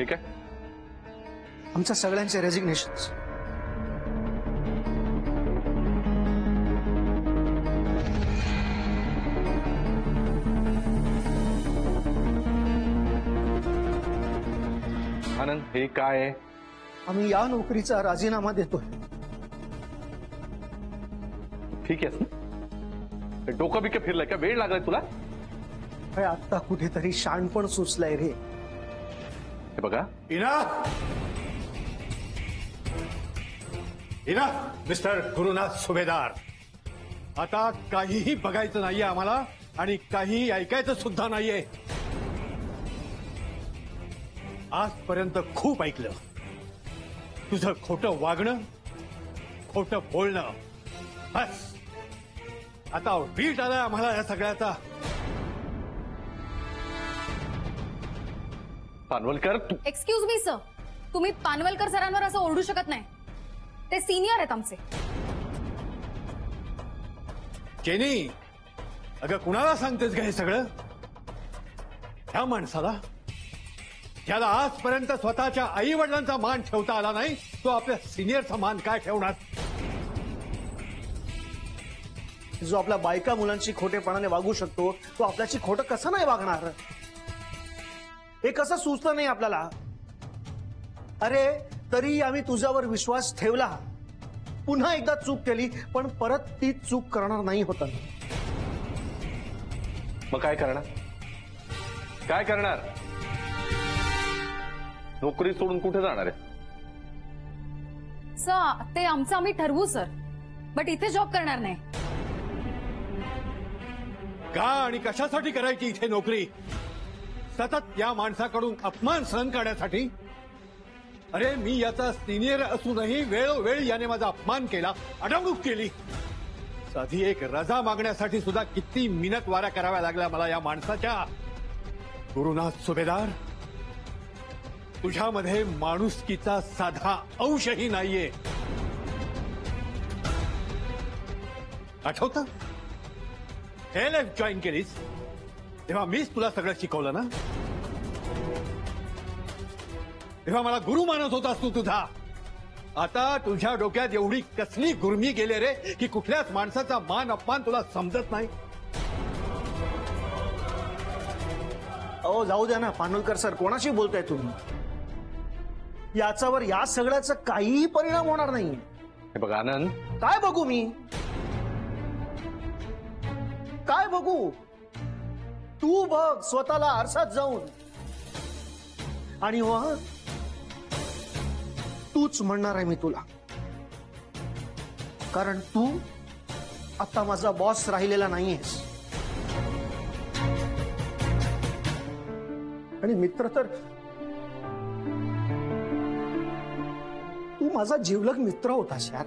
ठीक आहे? आमच्या सगळ्यांचे रेजिग्नेशन. आनंद, हे काय आहे? आम्ही या नोकरीचा राजीनामा देतोय. ठीक आहेस ना? डोकं बिकं फिरलंय का? वेळ लागलाय तुला? आता कुठेतरी शाणपण सुचलंय रे. हे बघा, मिस्टर गुरुनाथ सुभेदार, आता काहीही बघायचं नाहीये आम्हाला आणि काहीही ऐकायचं सुद्धा नाहीये. आजपर्यंत खूप ऐकलं. तुझं खोटं वागणं, खोटं बोलणं, बस आता वीट आलाय आम्हाला या सगळ्याचा. पानवलकर, एक्सक्यूज मी सर, तुम्ही पानवलकर सरांवर असं ओरडू शकत नाही. ते सिनियर आहेत आमचे. जेनी, अगं कुणाला सांगतेस का हे सगळं? ह्या माणसाला, ज्याला आजपर्यंत स्वतःच्या आई वडिलांचा मान ठेवता आला नाही, तो आपल्या सिनियरचा मान काय ठेवणार? जो आपल्या बायका मुलांची खोटेपणाने वागू शकतो, तो आपल्याची खोटं कसं नाही वागणार? हे कसं सुचतं नाही आपल्याला? अरे तरी आम्ही तुझ्यावर विश्वास ठेवला, पुन्हा एकदा चूक केली, पण परत ती चूक करणार नाही होता. मग काय करणार? काय करणार? नोकरी सोडून कुठे जाणार आहे? सर ते आमचं आम्ही ठरवू सर, बट इथे जॉब करणार नाही. का आणि कशासाठी करायची इथे नोकरी? सतत या माणसाकडून अपमान सहन करण्यासाठी? अरे मी याचा सिनियर असूनही वेळोवेळी याने माझा अपमान केला, अडवणूक केली. साधी एक रजा मागण्यासाठी सुद्धा किती मिनत वाऱ्या कराव्या लागल्या मला या माणसाच्या. गुरुनाथ सुभेदार, तुझ्यामध्ये माणुसकीचा साधा अंशही नाहीये. आठवतं LF जॉईन केलीस तेव्हा मीच तुला सगळं शिकवलं ना? तेव्हा मला गुरु मानत होतास तू तुझा. आता तुझ्या डोक्यात एवढी कसली गुरमी गेले रे की कुठल्याच माणसाचा मान अपमान तुला समजत नाही. अहो जाऊ द्या ना पानवलकर सर, कोणाशी बोलताय तुम्ही? याच्यावर या सगळ्याचा काहीही परिणाम होणार नाही. हे बघा आनंद, काय बघू मी? काय बघू? तू बघ स्वतःला आरसात जाऊन, आणि हो तूच म्हणणार आहे मी तुला, कारण तू आता माझा बॉस राहिलेला नाहीयेस. आणि मित्र तर तू माझा जिवलग मित्र होतास यार.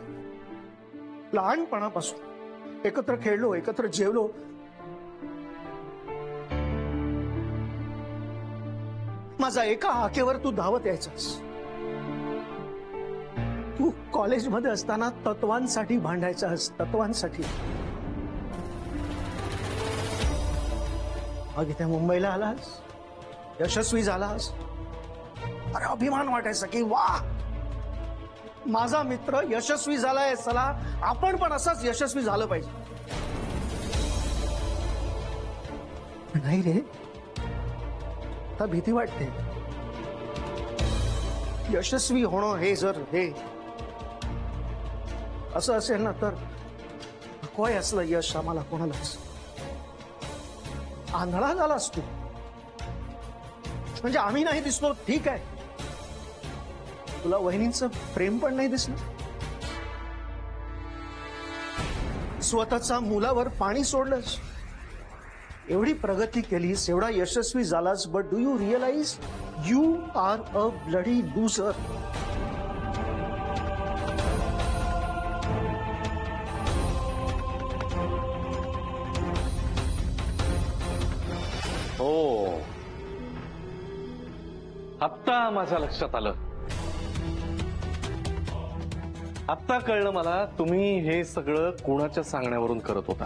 लहानपणापासून एकत्र खेळलो, एकत्र जेवलो. माझा एका हाकेवर तू धावत यायचास. तू कॉलेजमध्ये असताना तत्वांसाठी भांडायचास, तत्वांसाठी. मग इथे मुंबईला आलास, यशस्वी झालास. अरे अभिमान वाटायचा की वाह, माझा मित्र यशस्वी झालाय, चला आपण पण असंच यशस्वी झालं पाहिजे. नाही रे, आता भीती वाटते. यशस्वी होणं हे जर हे असं असेल ना, तर नकोय असलं यश आम्हाला कोणालाच. आंधळा झालास तू. म्हणजे आम्ही नाही दिसलो ठीक आहे, तुला वहिनींचं प्रेम पण नाही दिसलं. स्वतःचा मुलावर पाणी सोडलंस, एवढी प्रगती केलीस, एवढा यशस्वी झालास, but do you realize you are a bloody loser. हो, आत्ता माझ्या लक्षात आलं. आत्ता कळलं मला तुम्ही हे सगळं कोणाच्या सांगण्यावरून करत होता.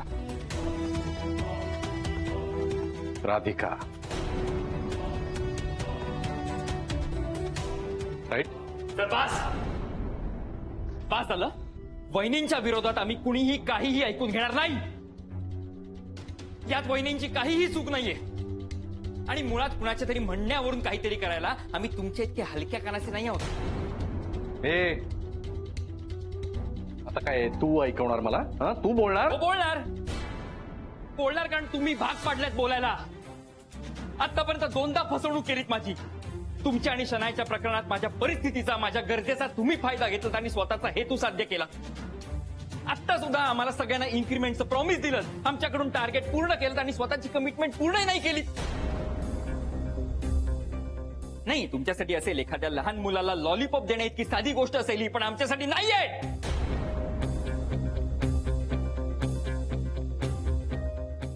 राधिका. राईट? तर पास झालं. वहिनींच्या विरोधात आम्ही कुणीही काहीही ऐकून घेणार नाही. यात वहिनींची काहीही चूक नाहीये. आणि मुळात कुणाच्या तरी म्हणण्यावरून काहीतरी करायला आम्ही तुमच्या इतके हलक्या कानाचे नाही आहोत. ए आता काय तू ऐकवणार मला? हा, तू बोलणार? हो, बोलणार कारण तुम्ही भाग पाडल्यात बोलायला. आतापर्यंत 2दा फसवणूक केलीत माझी. तुमच्या आणि शनायच्या प्रकरणात माझ्या परिस्थितीचा, माझ्या गरजेचा तुम्ही फायदा घेतलात आणि स्वतःचा हेतू साध्य केला. आता सुद्धा आम्हाला सगळ्यांना इन्क्रीमेंटचं प्रॉमिस दिलं, आमच्याकडून टार्गेट पूर्ण केलं आणि स्वतःची कमिटमेंट पूर्ण नाही केली. नाही, तुमच्यासाठी असेल एखाद्या लहान मुलाला लॉलीपॉप देण्या इतकी साधी गोष्ट असेल ही, पण आमच्यासाठी नाहीये.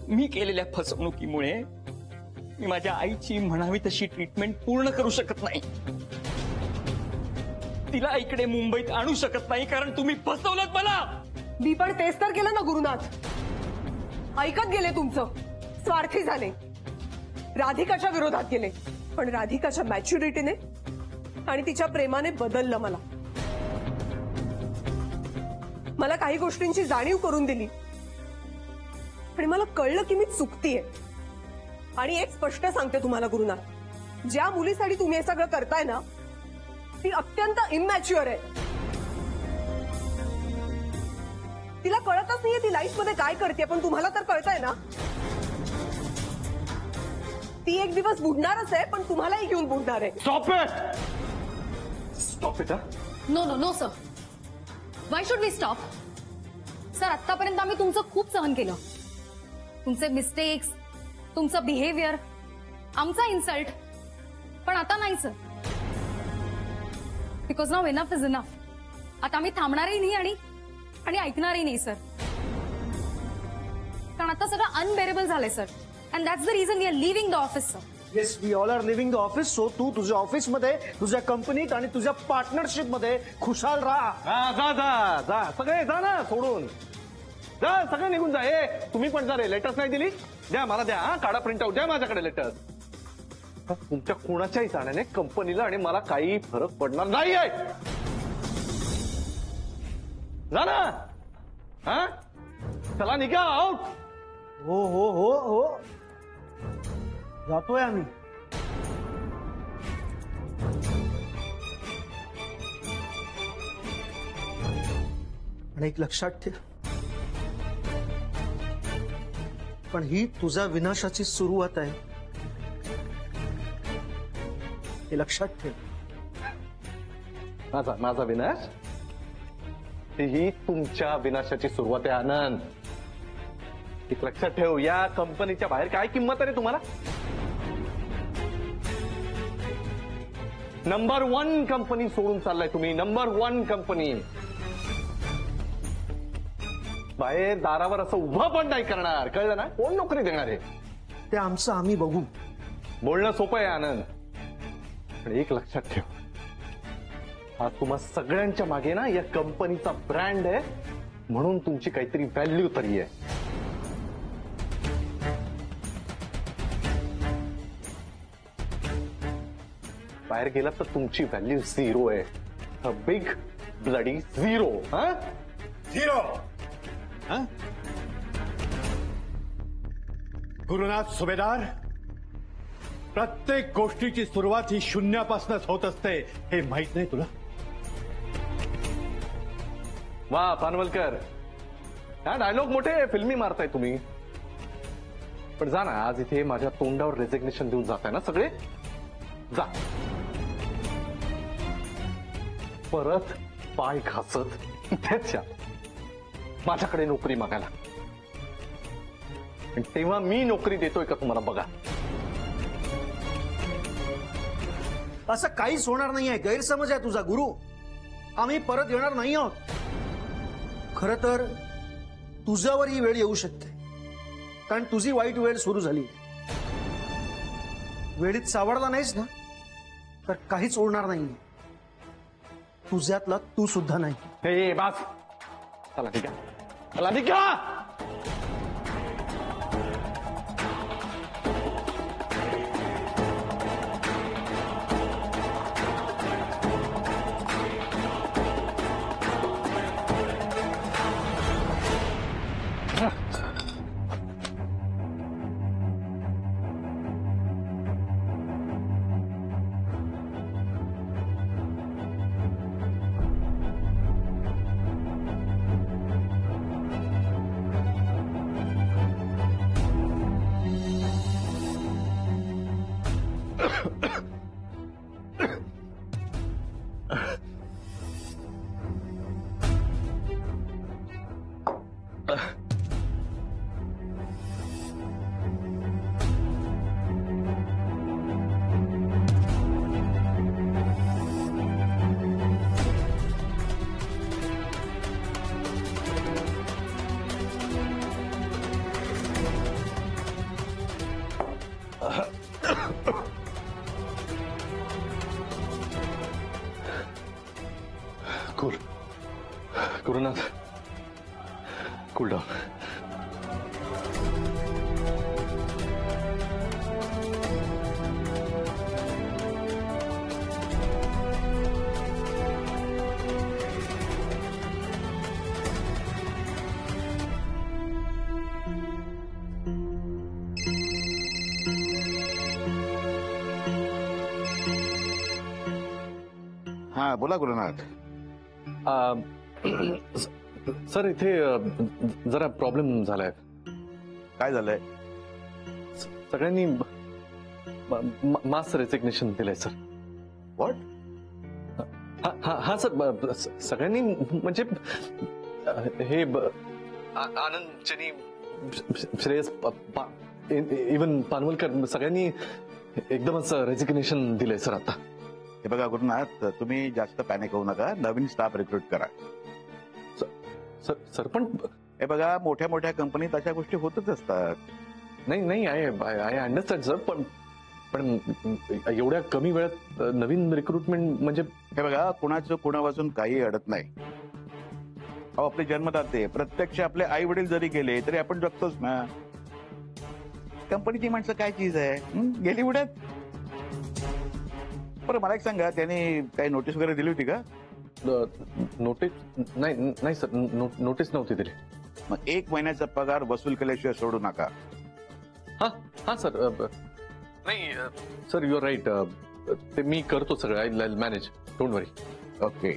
मी केलेल्या फसवणुकीमुळे मी माझ्या आईची म्हणावी तशी ट्रीटमेंट पूर्ण करू शकत नाही. तिला इकडे मुंबईत आणू शकत नाही कारण तुम्ही फसवलत मला. मी पण तेच तर केलं ना गुरुनाथ. ऐकत गेले तुमचं, स्वार्थी झाले, राधिकाच्या विरोधात गेले. पण राधिकाच्या मॅच्युरिटीने आणि तिच्या प्रेमाने बदललं मला काही गोष्टींची जाणीव करून दिली. आणि मला कळलं की मी चुकतीये. आणि एक स्पष्ट सांगते तुम्हाला गुरुनाथ, ज्या मुलीसाठी तुम्ही हे सगळं करताय ना, ती अत्यंत इमॅच्युअर आहे. तिला कळतच नाहीये ती लाईफ मध्ये काय करते, पण तुम्हाला तर कळतंय ना. ती एक दिवस बुडणारच आहे, पण तुम्हालाही घेऊन बुडणार आहे. Stop it. No sir. Why should we stop? Sir, आतापर्यंत आम्ही तुमचं खूप सहन केलं. तुमचे मिस्टेक्स, तुमचं बिहेवियर, आमचा इन्सल्ट. पण आता नाही sir. Because now enough is enough. आता आम्ही थांबणारही नाही आणि ऐकणारही नाही सर. कारण आता सगळं अनबेरेबल झालंय sir. And that's the reason we are leaving the office sir. Yes, we all are leaving the office. So तू तुझ्या ऑफिसमध्ये, तुझ्या कंपनीत आणि तुझ्या पार्टनरशिप मध्ये खुशाल राहा. जा सगळे जा ना सोडून. जा सगळे निघून जा. ए तुम्ही पण जा रे. लेटर्स नाही दिली? द्या मला, द्या. हा, काढा प्रिंट आउट, द्या माझ्याकडे लेटर्स. तुमच्या कोणाच्याही जाण्याने कंपनीला आणि मला काही फरक पडणार नाही आहे. जा ना. हा, चला निघा आउट. हो हो हो हो, जातोय आम्ही. आणि एक लक्षात ठेव, पण ही तुझ्या विनाशाची सुरुवात आहे, हे लक्षात ठेव. माझा विनाश ही तुमच्या विनाशाची सुरुवात आहे आनंद. एक लक्षात ठेव, या कंपनीच्या बाहेर काय किंमत आहे रे तुम्हाला? नंबर 1 कंपनी सोडून चाललाय तुम्ही. Number 1 company. बाहेर दारावर असं उभं पण नाही करणार, कळलं ना? कोण नोकरी देणार आहे? ते आमचं आम्ही बघू. बोलणं सोपं आहे आनंद, पण एक लक्षात ठेव, हा तुम्हा सगळ्यांच्या मागे ना या कंपनीचा ब्रँड आहे, म्हणून तुमची काहीतरी व्हॅल्यू तरी आहे. बाहेर गेलात तर तुमची व्हॅल्यू 0 आहे. A big bloody 0. हा, 0. गुरुनाथ सुभेदार, प्रत्येक गोष्टीची सुरुवात ही शून्यापासूनच होत असते, हे माहित नाही तुला? वा पानवलकर, हा डायलॉग मोठे फिल्मी मारताय तुम्ही. पण जा ना, आज इथे माझ्या तोंडावर रेजिग्नेशन देऊन जाताय ना सगळे. जा, परत पाय घासत इथेच या माझ्याकडे नोकरी मागायला. आणि तेव्हा मी नोकरी देतोय का तुम्हाला बघा. असं काहीच होणार नाहीये. गैरसमज आहे तुझा गुरु. आम्ही परत येणार नाही आहोत. खर तर तुझ्यावर ही वेळ येऊ शकते, कारण तुझी वाईट वेळ सुरू झाली. वेळीत सावरला नाहीस ना, तर काहीच उरणार नाही. तुझ्यातला तू सुद्धा नाही. हे बास, चला ठीक आहे, चला ठीक आहे. Gurunath cool down. हा बोला गुरुनाथ. सर इथे जरा प्रॉब्लेम झालाय. काय झालंय? सगळ्यांनी मास रेसिग्नेशन दिलंय सर. व्हॉट? हा सर सगळ्यांनी म्हणजे हे आनंद जनी श्रेयस इवन पानवलकर सगळ्यांनी एकदमच रेसिग्नेशन दिलंय सर आता. हे बघा गुरुनाथ, तुम्ही जास्त पॅनिक होऊ नका. नवीन स्टाफ रिक्रूट करा. सर पण हे बघा, मोठ्या मोठ्या कंपनीत अशा गोष्टी होतच असतात. नाही आय अंडरस्टँड सर, पण एवढ्या कमी वेळात नवीन रिक्रुटमेंट म्हणजे हे बघा, कुणाचं कुणापासून काही अडत नाही. अहो, आपले जन्मदाते प्रत्यक्ष आपले आई वडील जरी गेले तरी आपण जगतोच ना. कंपनीची माणसं काय चीज आहे, गेली उड्यात. बरं मला एक सांगा, त्यांनी काही नोटीस वगैरे दिली होती का? नोटीस नाही सर, नोटीस नव्हती दिली. मग 1 महिन्याचा पगार वसूल केल्याशिवाय सोडू नका. हा सर. नाही सर, युअर राईट. ते मी करतो सगळं. I manage, don't worry. Okay.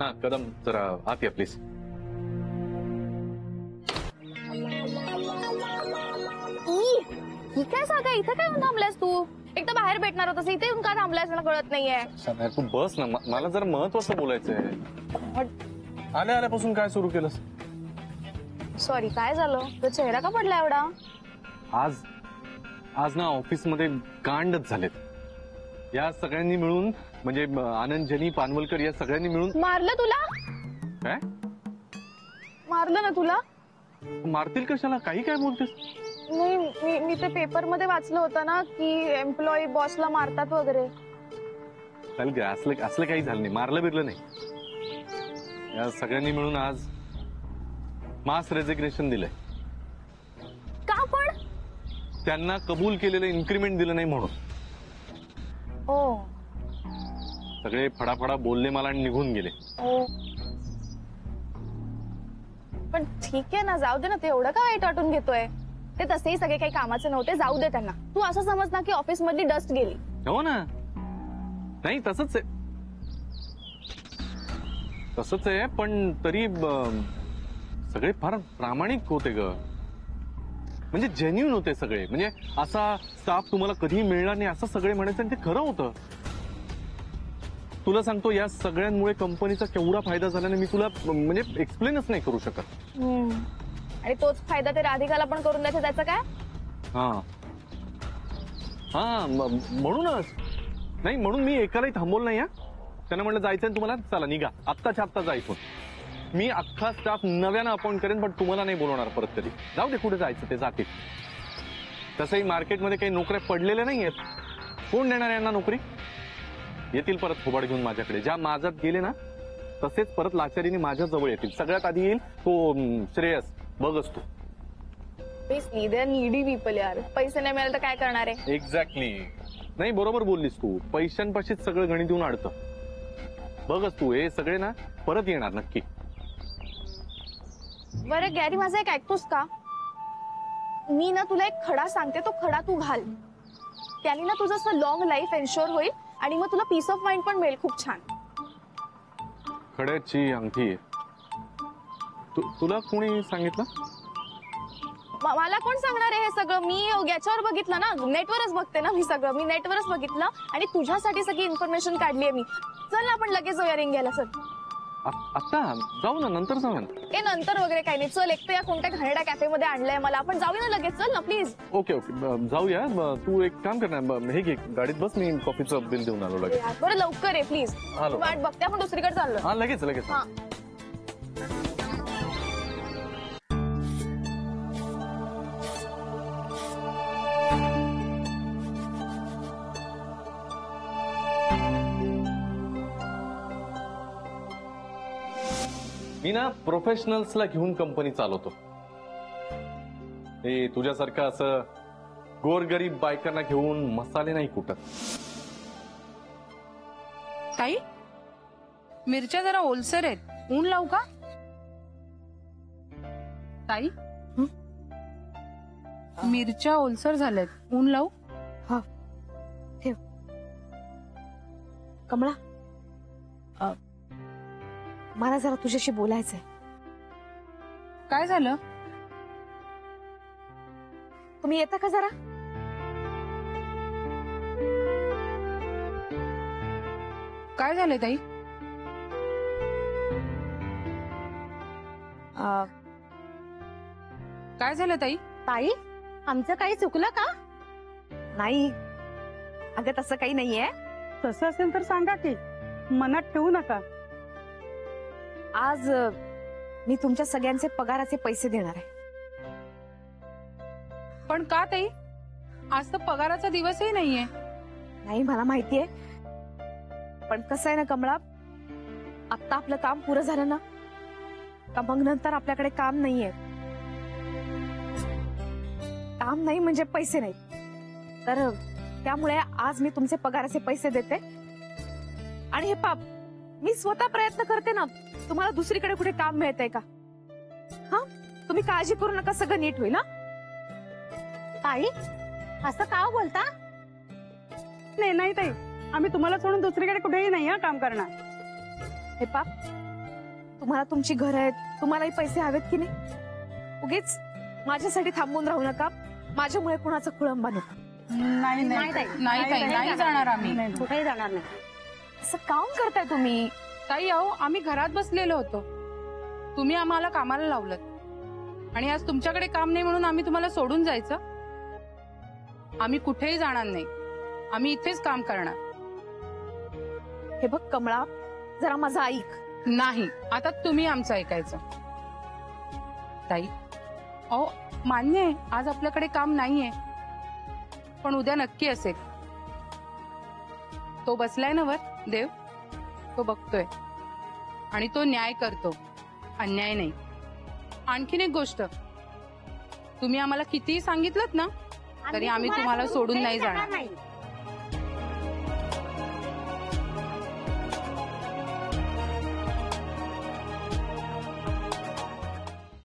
हा कदम जरा आत या प्लीज. ही काय जागा, इथे काय येऊन थांबलायस तू? एक तर बाहेर भेटणार होतास, इथे येऊन का थांबलायस मला कळत नाहीये. तू बस ना, मला जरा महत्वाचं बोलायचंय. आल्यापासून काय सुरू केलंस? सॉरी, काय झालं? तो चेहरा का पडला एवढा? आज ना ऑफिसमध्ये कांडच झालेत. या सगळ्यांनी मिळून, म्हणजे आनंद जनी पानवलकर या सगळ्यांनी मिळून. मारलं तुला? काय मारलं ना तुला? मारतील कशाला? काही काय बोलतेस? नाही, मी ते पेपर मध्ये वाचलं होतं ना की एम्प्लॉई बॉसला मारतात वगैरे. असलं काही झालं नाही, मारलं बिरलं नाही. या सगळ्यांनी मिळून आज मास रेजिग्नेशन दिलंय. का पण? त्यांना कबूल केलेलं इन्क्रीमेंट दिलं नाही म्हणून. ओ, सगळे फडाफडा बोलले मला आणि निघून गेले. ओ, पण ठीक आहे ना, जाऊ दे ना. ते एवढं का वाईट वाटून घेतोय? ते तसेही सगळे काही कामाचे नव्हते, जाऊ दे त्यांना. तू असं समज ना की ऑफिस मधली डस्ट गेली. हो ना. नाही तसंच आहे, पण तरी सगळे फार प्रामाणिक होते ग. म्हणजे जेन्युइन होते सगळे. म्हणजे असा स्टाफ तुम्हाला कधीही मिळणार नाही असं सगळे म्हणायचं, आणि ते खरं होतं. तुला सांगतो, या सगळ्यांमुळे कंपनीचा केवढा फायदा झाला ना, मी तुला म्हणजे एक्सप्लेनच नाही करू शकत. आणि तोच फायदा ते राधिकाला पण करून द्यायचा, त्याचं काय? म्हणूनच नाही, म्हणून मी एकालाही थांबवलं नाही. त्यांना म्हटलं जायचंय तुम्हाला, चला निघा, आत्ताच्या आत्ता जायचं. मी अख्खा स्टाफ नव्यानं अपॉइंट करेन, पण तुम्हाला नाही बोलवणार परत कधी. जाऊ दे, कुठे जायचं ते जातील. तसंही मार्केटमध्ये काही नोकऱ्या पडलेल्या नाही आहेत. कोण देणार यांना नोकरी? येतील परत थोबाड घेऊन माझ्याकडे. ज्या माझ्यात गेले ना तसेच परत लाचारीने माझ्या जवळ येतील. सगळ्यात आधी येईल तो श्रेयस. बघच तू. नीडी पीपल यार. पैसे नाही मिळाले तर काय करणार आहे? एक्झॅक्टली. नाही, बरोबर बोललीस तू. पैशांपाशीच सगळं गणित येऊन अडतं. बघच तू, हे सगळे ना परत येणार नक्की. बरं गॅरी, माझं एक ऐकतोस का? मी ना तुला एक खडा सांगते, तो खडा तू घाल. त्याने ना तुझं असं लॉंग लाईफ एन्श्योर होईल आणि मग तुला पीस ऑफ माइंड पण मिळेल. खूप छान. खड्याची अंगठी आहे. तुला कोणी सांगितलं? मला कोण सांगणार आहे हे सगळं? मी याच्यावर बघितलं ना, नेटवरच बघते ना मी सगळं. मी नेटवरच बघितलं आणि तुझ्यासाठी सगळी इन्फॉर्मेशन काढली आहे मी. चल ना आपण लगेच जाऊया रिंग घ्यायला. चल आता जाऊ ना, नंतर जाऊ ना. ए नंतर वगैरे काही नाही. चल, एक तर या कोणत्या घाणेरड्या कॅफे मध्ये आणलंय मला. आपण जाऊया ना लगेच. चल ना प्लीज. ओके जाऊया. तू एक काम कर ना, हे घे गाडीत बस, मी कॉफीचं बिल देऊन आलो लगेच. बरं लवकर आहे प्लीज. वाट बघते, आपण दुसरीकडे चाललो. हा लगेच. हा मी ना प्रोफेशनल्सला घेऊन कंपनी चालवतो. हे तुझ्यासारखं असं गोरगरीब बायकांना घेऊन मसाले नाही कुटत. ताई मिरच्या जरा ओलसर आहेत, ऊन लावू का? ताई मिरच्या ओलसर झाल्यात, ऊन लावू? कमळा मला जरा तुझ्याशी बोलायचंय. काय झालं? तुम्ही येता का जरा? काय झालंय ताई? काय झालं ताई? ताई आमचं काही चुकलं का? नाही अगं तसं काही नाहीये. तसं असेल तर सांगा की, मनात ठेवू नका. आज मी तुमच्या सगळ्यांचे पगाराचे पैसे देणार आहे. पण का ताई? आज तर पगाराचा दिवसही नाहीये. नाही मला माहितीये, पण कसं आहे ना कमळा, आता आपलं काम पुरं झालं ना का मग नंतर आपल्याकडे काम नाहीये. काम नाही म्हणजे पैसे नाही. तर त्यामुळे आज मी तुमचे पगाराचे पैसे देते. आणि हे पाप मी स्वतः प्रयत्न करते ना, तुम्हाला दुसरीकडे कुठे काम मिळतंय का? हा तुम्ही काळजी करू नका, सगळं नीट होईल. ताई असं का बोलता? नाही नाही ताई, आम्ही तुम्हाला सोडून दुसरीकडे कुठेही नाही हा काम करणार. हे पाप तुम्हाला तुमची घर आहेत, तुम्हालाही पैसे हवेत की नाही? उगीच माझ्यासाठी थांबून राहू नका. माझ्यामुळे कुणाचं कुळंबा नको. नाही नाही ताई, नाही जाणार आम्ही. कुठेही जाणार नाही. असं काम करताय तुम्ही? ताई अहो, आम्ही घरात बसलेलो होतो, तुम्ही आम्हाला कामाला लावलं आणि आज तुमच्याकडे काम नाही म्हणून आम्ही तुम्हाला सोडून जायचं? आम्ही कुठेही जाणार नाही, आम्ही इथेच काम करणार. हे बघ कमळा, जरा माझं ऐक. नाही, आता तुम्ही आमचं ऐकायचं. ताई अहो मान्य आहे आज आपल्याकडे काम नाहीये, पण उद्या नक्की असेल. तो बसलाय ना वर देव, तो बघतोय आणि तो न्याय करतो, अन्याय नाही. आणखीन एक गोष्ट, तुम्ही आम्हाला कितीही सांगितलं ना तरी आम्ही तुम्हाला सोडून नाही जाणार.